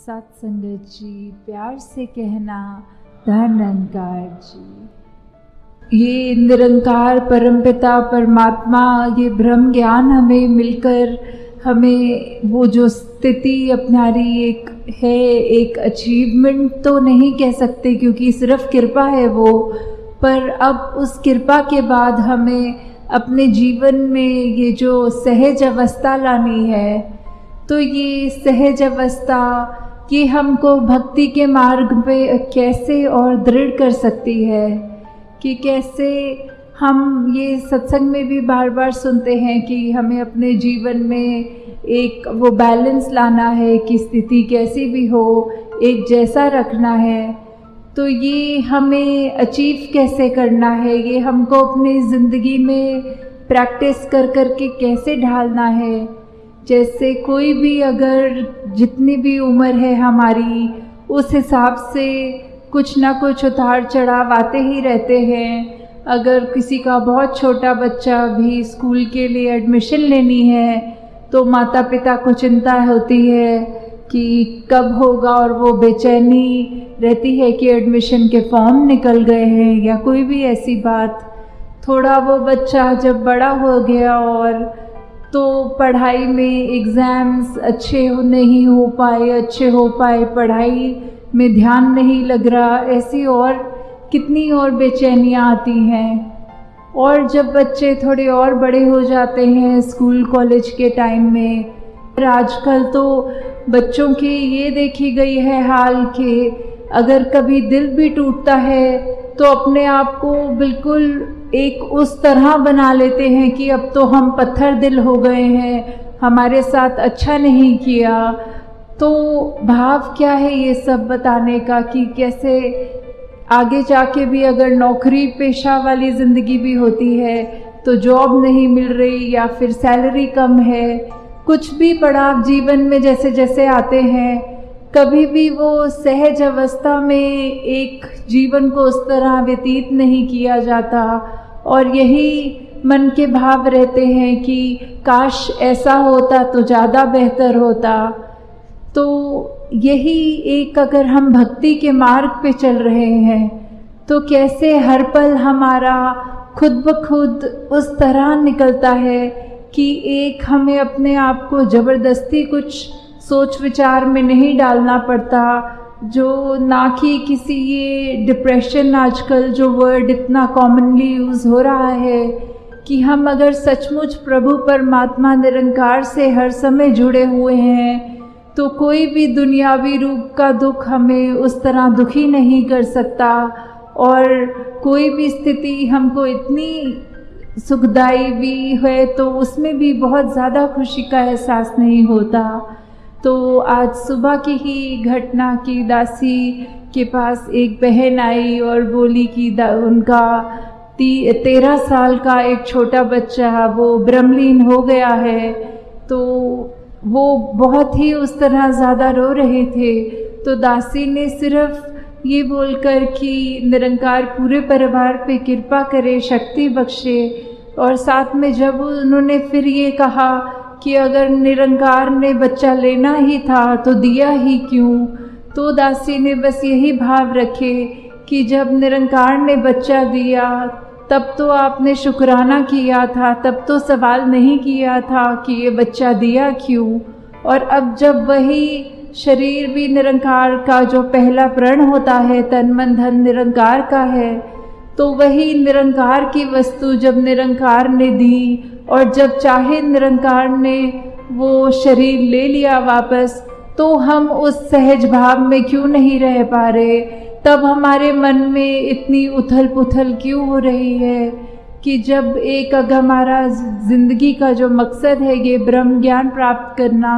सत्संगत जी, प्यार से कहना धन्यकार जी। ये निरंकार परमपिता परमात्मा, ये ब्रह्म ज्ञान हमें मिलकर हमें वो जो स्थिति अपना रही एक है, एक अचीवमेंट तो नहीं कह सकते क्योंकि सिर्फ कृपा है वो, पर अब उस कृपा के बाद हमें अपने जीवन में ये जो सहज अवस्था लानी है, तो ये सहज अवस्था ये हमको भक्ति के मार्ग पे कैसे और दृढ़ कर सकती है कि कैसे हम ये सत्संग में भी बार बार सुनते हैं कि हमें अपने जीवन में एक वो बैलेंस लाना है कि स्थिति कैसी भी हो एक जैसा रखना है। तो ये हमें अचीव कैसे करना है, ये हमको अपनी ज़िंदगी में प्रैक्टिस कर कर के कैसे ढालना है। जैसे कोई भी अगर जितनी भी उम्र है हमारी, उस हिसाब से कुछ ना कुछ उतार चढ़ाव आते ही रहते हैं। अगर किसी का बहुत छोटा बच्चा भी स्कूल के लिए एडमिशन लेनी है तो माता पिता को चिंता होती है कि कब होगा, और वो बेचैनी रहती है कि एडमिशन के फॉर्म निकल गए हैं या कोई भी ऐसी बात। थोड़ा वो बच्चा जब बड़ा हो गया और तो पढ़ाई में एग्ज़ाम्स अच्छे नहीं हो पाए, पढ़ाई में ध्यान नहीं लग रहा, ऐसी और कितनी और बेचैनियाँ आती हैं। और जब बच्चे थोड़े और बड़े हो जाते हैं स्कूल कॉलेज के टाइम में, फिर आजकल तो बच्चों की ये देखी गई है हाल कि अगर कभी दिल भी टूटता है तो अपने आप को बिल्कुल एक उस तरह बना लेते हैं कि अब तो हम पत्थर दिल हो गए हैं, हमारे साथ अच्छा नहीं किया। तो भाव क्या है ये सब बताने का कि कैसे आगे जाके भी अगर नौकरी पेशा वाली ज़िंदगी भी होती है तो जॉब नहीं मिल रही या फिर सैलरी कम है, कुछ भी पड़ाव जीवन में जैसे जैसे आते हैं, कभी भी वो सहज अवस्था में एक जीवन को उस तरह व्यतीत नहीं किया जाता। और यही मन के भाव रहते हैं कि काश ऐसा होता तो ज़्यादा बेहतर होता। तो यही एक अगर हम भक्ति के मार्ग पे चल रहे हैं तो कैसे हर पल हमारा खुद ब खुद उस तरह निकलता है कि एक हमें अपने आप को ज़बरदस्ती कुछ सोच विचार में नहीं डालना पड़ता, जो ना कि किसी ये डिप्रेशन आजकल जो वर्ड इतना कॉमनली यूज़ हो रहा है कि हम अगर सचमुच प्रभु परमात्मा निरंकार से हर समय जुड़े हुए हैं तो कोई भी दुनियावी रूप का दुख हमें उस तरह दुखी नहीं कर सकता, और कोई भी स्थिति हमको इतनी सुखदाई भी है तो उसमें भी बहुत ज़्यादा खुशी का एहसास नहीं होता। तो आज सुबह की ही घटना की दासी के पास एक बहन आई और बोली कि उनका 13 साल का एक छोटा बच्चा वो ब्रह्मलीन हो गया है। तो वो बहुत ही उस तरह ज़्यादा रो रहे थे। तो दासी ने सिर्फ ये बोलकर कि निरंकार पूरे परिवार पे कृपा करे, शक्ति बख्शे, और साथ में जब उन्होंने फिर ये कहा कि अगर निरंकार ने बच्चा लेना ही था तो दिया ही क्यों, तो दासी ने बस यही भाव रखे कि जब निरंकार ने बच्चा दिया तब तो आपने शुक्राना किया था, तब तो सवाल नहीं किया था कि ये बच्चा दिया क्यों। और अब जब वही शरीर भी निरंकार का जो पहला प्रण होता है, तन मन धन निरंकार का है, तो वही निरंकार की वस्तु जब निरंकार ने दी और जब चाहे निरंकार ने वो शरीर ले लिया वापस, तो हम उस सहज भाव में क्यों नहीं रह पा रहे। तब हमारे मन में इतनी उथल पुथल क्यों हो रही है कि जब एक अगर हमारा ज़िंदगी का जो मकसद है ये ब्रह्म ज्ञान प्राप्त करना,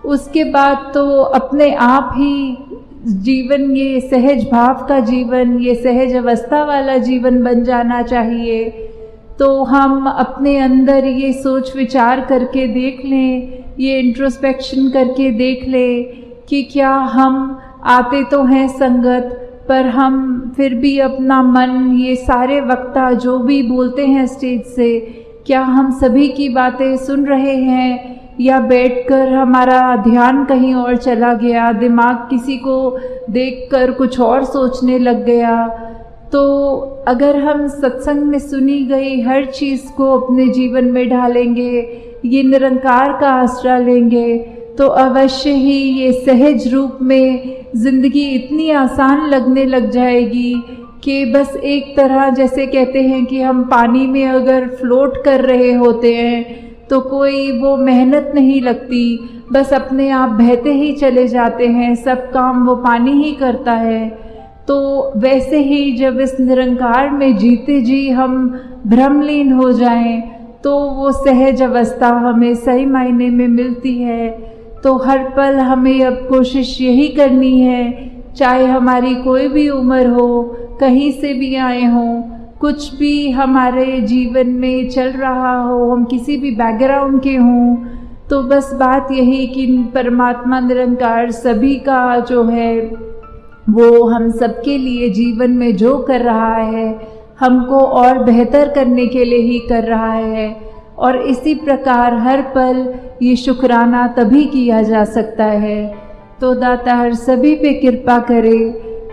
उसके बाद तो अपने आप ही जीवन ये सहज भाव का जीवन, ये सहज अवस्था वाला जीवन बन जाना चाहिए। तो हम अपने अंदर ये सोच विचार करके देख लें, ये इंट्रोस्पेक्शन करके देख लें कि क्या हम आते तो हैं संगत, पर हम फिर भी अपना मन, ये सारे वक्ता जो भी बोलते हैं स्टेज से, क्या हम सभी की बातें सुन रहे हैं या बैठकर हमारा ध्यान कहीं और चला गया, दिमाग किसी को देखकर कुछ और सोचने लग गया, तो अगर हम सत्संग में सुनी गई हर चीज़ को अपने जीवन में ढालेंगे, ये निरंकार का आसरा लेंगे, तो अवश्य ही ये सहज रूप में ज़िंदगी इतनी आसान लगने लग जाएगी कि बस एक तरह, जैसे कहते हैं कि हम पानी में अगर फ्लोट कर रहे होते हैं तो कोई वो मेहनत नहीं लगती, बस अपने आप बहते ही चले जाते हैं, सब काम वो पानी ही करता है। तो वैसे ही जब इस निरंकार में जीते जी हम भ्रमलीन हो जाएं, तो वो सहज अवस्था हमें सही मायने में मिलती है। तो हर पल हमें अब कोशिश यही करनी है, चाहे हमारी कोई भी उम्र हो, कहीं से भी आए हों, कुछ भी हमारे जीवन में चल रहा हो, हम किसी भी बैकग्राउंड के हों, तो बस बात यही कि परमात्मा निरंकार सभी का जो है वो हम सबके लिए जीवन में जो कर रहा है हमको और बेहतर करने के लिए ही कर रहा है। और इसी प्रकार हर पल ये शुक्राना तभी किया जा सकता है। तो दातार सभी पे कृपा करे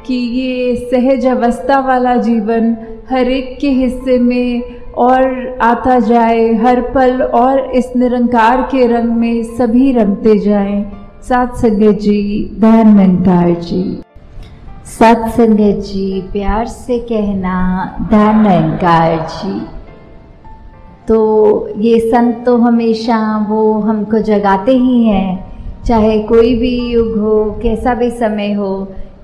कि ये सहज अवस्था वाला जीवन हर एक के हिस्से में और आता जाए, हर पल और इस निरंकार के रंग में सभी रंगते जाएं। सत्संगत जी, धन निरंकार जी। सत्संगत जी, प्यार से कहना धन निरंकार जी। तो ये संत तो हमेशा वो हमको जगाते ही हैं, चाहे कोई भी युग हो, कैसा भी समय हो,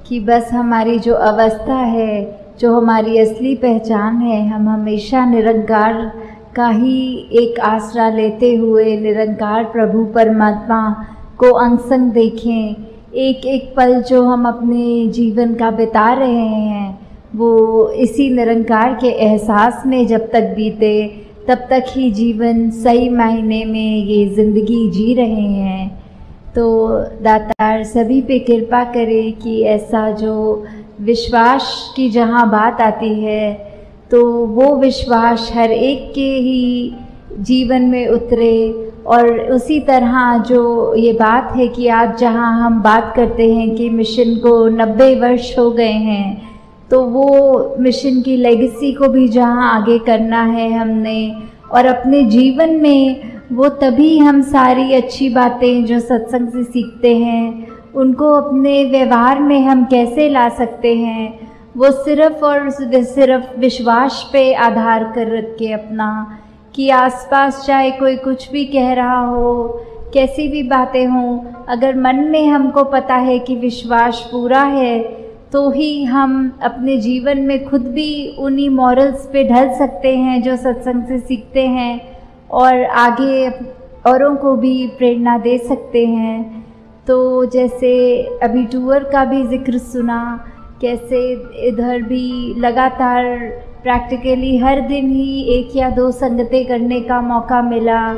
कि बस हमारी जो अवस्था है, जो हमारी असली पहचान है, हम हमेशा निरंकार का ही एक आसरा लेते हुए निरंकार प्रभु परमात्मा को अंग संग देखें। एक एक पल जो हम अपने जीवन का बिता रहे हैं वो इसी निरंकार के एहसास में जब तक बीते तब तक ही जीवन सही मायने में ये ज़िंदगी जी रहे हैं। तो दातार सभी पे कृपा करे कि ऐसा जो विश्वास की जहाँ बात आती है तो वो विश्वास हर एक के ही जीवन में उतरे। और उसी तरह जो ये बात है कि आज जहाँ हम बात करते हैं कि मिशन को 90 वर्ष हो गए हैं, तो वो मिशन की लेगेसी को भी जहाँ आगे करना है हमने, और अपने जीवन में वो तभी हम सारी अच्छी बातें जो सत्संग से सीखते हैं उनको अपने व्यवहार में हम कैसे ला सकते हैं, वो सिर्फ़ और सिर्फ विश्वास पे आधार कर रख के अपना, कि आसपास चाहे कोई कुछ भी कह रहा हो, कैसी भी बातें हों, अगर मन में हमको पता है कि विश्वास पूरा है तो ही हम अपने जीवन में खुद भी उन्हीं मॉरल्स पे ढल सकते हैं जो सत्संग से सीखते हैं, और आगे औरों को भी प्रेरणा दे सकते हैं। तो जैसे अभी टूर का भी जिक्र सुना, कैसे इधर भी लगातार प्रैक्टिकली हर दिन ही 1 या 2 संगतें करने का मौका मिला,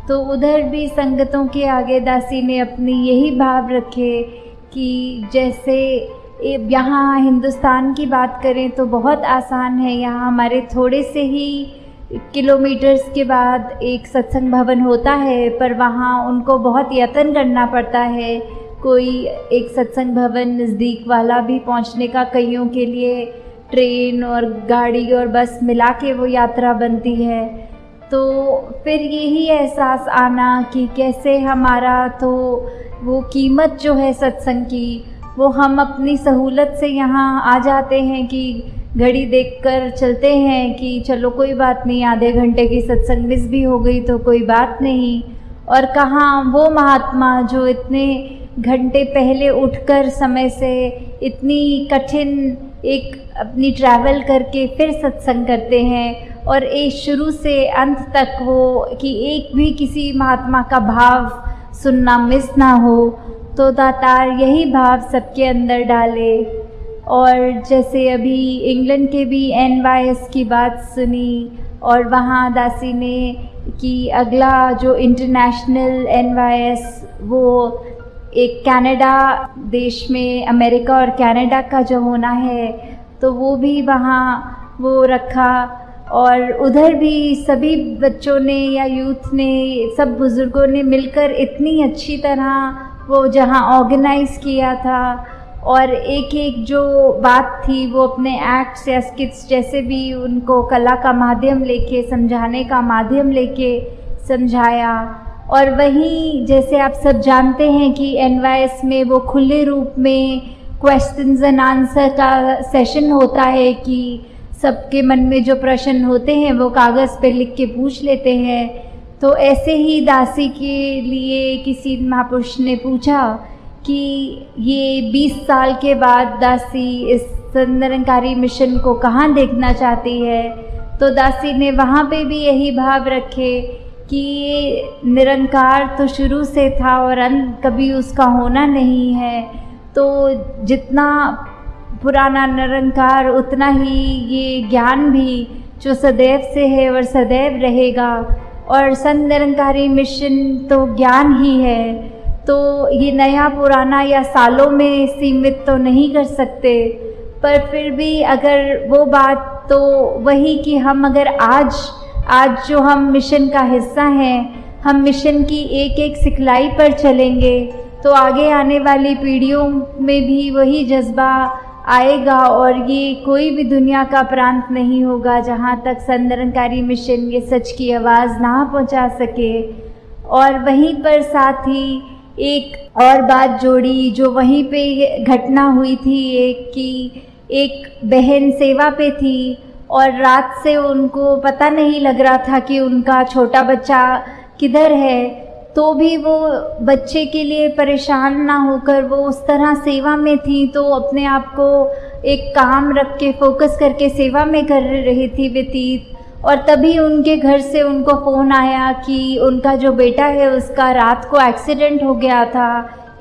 तो उधर भी संगतों के आगे दासी ने अपनी यही भाव रखे कि जैसे यहाँ हिंदुस्तान की बात करें तो बहुत आसान है, यहाँ हमारे थोड़े से ही किलोमीटर्स के बाद एक सत्संग भवन होता है, पर वहाँ उनको बहुत यत्न करना पड़ता है। कोई एक सत्संग भवन नज़दीक वाला भी पहुँचने का कईयों के लिए ट्रेन और गाड़ी और बस मिला के वो यात्रा बनती है। तो फिर यही एहसास आना कि कैसे हमारा तो वो कीमत जो है सत्संग की, वो हम अपनी सहूलत से यहाँ आ जाते हैं कि घड़ी देखकर चलते हैं कि चलो कोई बात नहीं, आधे घंटे की सत्संग मिस भी हो गई तो कोई बात नहीं। और कहाँ वो महात्मा जो इतने घंटे पहले उठकर समय से इतनी कठिन एक अपनी ट्रैवल करके फिर सत्संग करते हैं, और एक शुरू से अंत तक वो कि एक भी किसी महात्मा का भाव सुनना मिस ना हो। तो दातार यही भाव सबके अंदर डाले। और जैसे अभी इंग्लैंड के भी NYS की बात सुनी, और वहाँ दासी ने कि अगला जो इंटरनेशनल NYS वो एक कनाडा देश में, अमेरिका और कनाडा का जो होना है, तो वो भी वहाँ वो रखा। और उधर भी सभी बच्चों ने या यूथ ने, सब बुज़ुर्गों ने मिलकर इतनी अच्छी तरह वो जहाँ ऑर्गेनाइज़ किया था, और एक एक जो बात थी वो अपने एक्ट्स या स्किट्स जैसे भी उनको कला का माध्यम लेके, समझाने का माध्यम लेके समझाया। और वहीं जैसे आप सब जानते हैं कि NYS में वो खुले रूप में क्वेश्चंस एंड आंसर का सेशन होता है कि सबके मन में जो प्रश्न होते हैं वो कागज़ पे लिख के पूछ लेते हैं। तो ऐसे ही दासी के लिए किसी महापुरुष ने पूछा कि ये 20 साल के बाद दासी इस निरंकारी मिशन को कहाँ देखना चाहती है। तो दासी ने वहाँ पे भी यही भाव रखे कि ये निरंकार तो शुरू से था और अंत कभी उसका होना नहीं है, तो जितना पुराना निरंकार उतना ही ये ज्ञान भी जो सदैव से है और सदैव रहेगा। और संत निरंकारी मिशन तो ज्ञान ही है, तो ये नया पुराना या सालों में सीमित तो नहीं कर सकते। पर फिर भी अगर वो बात तो वही कि हम अगर आज जो हम मिशन का हिस्सा हैं, हम मिशन की एक एक सिखलाई पर चलेंगे तो आगे आने वाली पीढ़ियों में भी वही जज्बा आएगा और ये कोई भी दुनिया का प्रांत नहीं होगा जहाँ तक संत निरंकारी मिशन ये सच की आवाज़ ना पहुँचा सके। और वहीं पर साथ ही एक और बात जोड़ी जो वहीं पे घटना हुई थी, एक बहन सेवा पे थी और रात से उनको पता नहीं लग रहा था कि उनका छोटा बच्चा किधर है, तो भी वो बच्चे के लिए परेशान ना होकर वो उस तरह सेवा में थी। तो अपने आप को एक काम रख के फोकस करके सेवा में कर रही थी व्यतीत। और तभी उनके घर से उनको फ़ोन आया कि उनका जो बेटा है उसका रात को एक्सीडेंट हो गया था,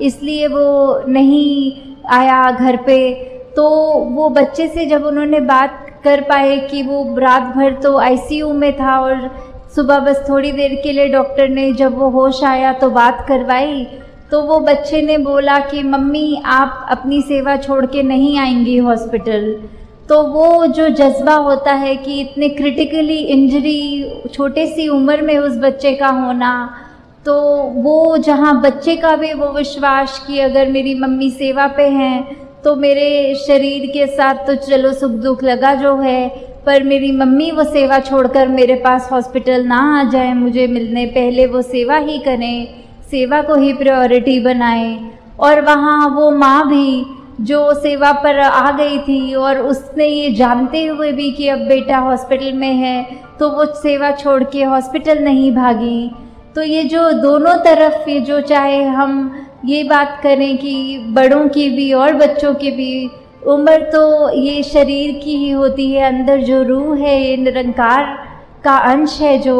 इसलिए वो नहीं आया घर पे। तो वो बच्चे से जब उन्होंने बात कर पाए कि वो रात भर तो ICU में था और सुबह बस थोड़ी देर के लिए डॉक्टर ने जब वो होश आया तो बात करवाई, तो वो बच्चे ने बोला कि मम्मी आप अपनी सेवा छोड़ के नहीं आएंगी हॉस्पिटल। तो वो जो जज्बा होता है कि इतने क्रिटिकली इंजरी छोटे सी उम्र में उस बच्चे का होना, तो वो जहाँ बच्चे का भी वो विश्वास कि अगर मेरी मम्मी सेवा पे हैं तो मेरे शरीर के साथ तो चलो सुख दुख लगा जो है, पर मेरी मम्मी वो सेवा छोड़कर मेरे पास हॉस्पिटल ना आ जाए मुझे मिलने, पहले वो सेवा ही करें, सेवा को ही प्रायोरिटी बनाएं। और वहाँ वो माँ भी जो सेवा पर आ गई थी और उसने ये जानते हुए भी कि अब बेटा हॉस्पिटल में है तो वो सेवा छोड़ के हॉस्पिटल नहीं भागी। तो ये जो दोनों तरफ ये जो चाहे हम ये बात करें कि बड़ों की भी और बच्चों की भी उम्र तो ये शरीर की ही होती है, अंदर जो रूह है ये निरंकार का अंश है जो,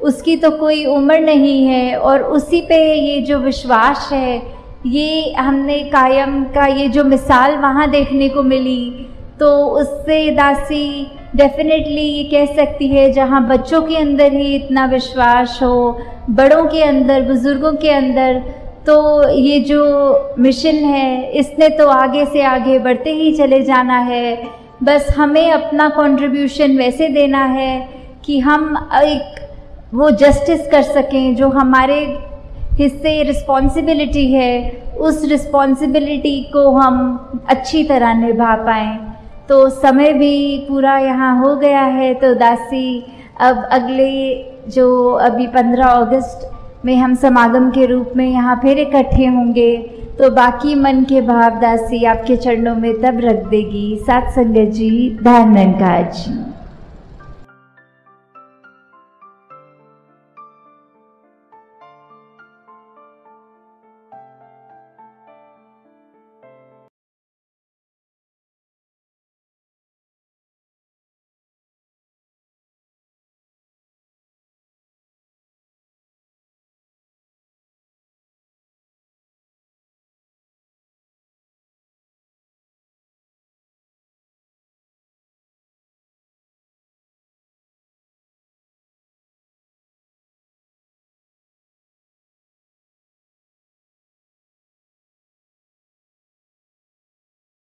उसकी तो कोई उम्र नहीं है। और उसी पे ये जो विश्वास है ये हमने कायम का ये जो मिसाल वहाँ देखने को मिली, तो उससे दासी डेफिनेटली ये कह सकती है जहाँ बच्चों के अंदर ही इतना विश्वास हो, बड़ों के अंदर, बुज़ुर्गों के अंदर, तो ये जो मिशन है इसने तो आगे से आगे बढ़ते ही चले जाना है। बस हमें अपना कंट्रीब्यूशन वैसे देना है कि हम एक वो जस्टिस कर सकें जो हमारे हिस्से रिस्पॉन्सिबिलिटी है, उस रिस्पॉन्सिबिलिटी को हम अच्छी तरह निभा पाएँ। तो समय भी पूरा यहाँ हो गया है, तो दासी अब अगले जो अभी 15 अगस्त में हम समागम के रूप में यहाँ फिर इकट्ठे होंगे, तो बाकी मन के भाव दासी आपके चरणों में तब रख देगी। साथ संगत जी, धन निरंकार जी।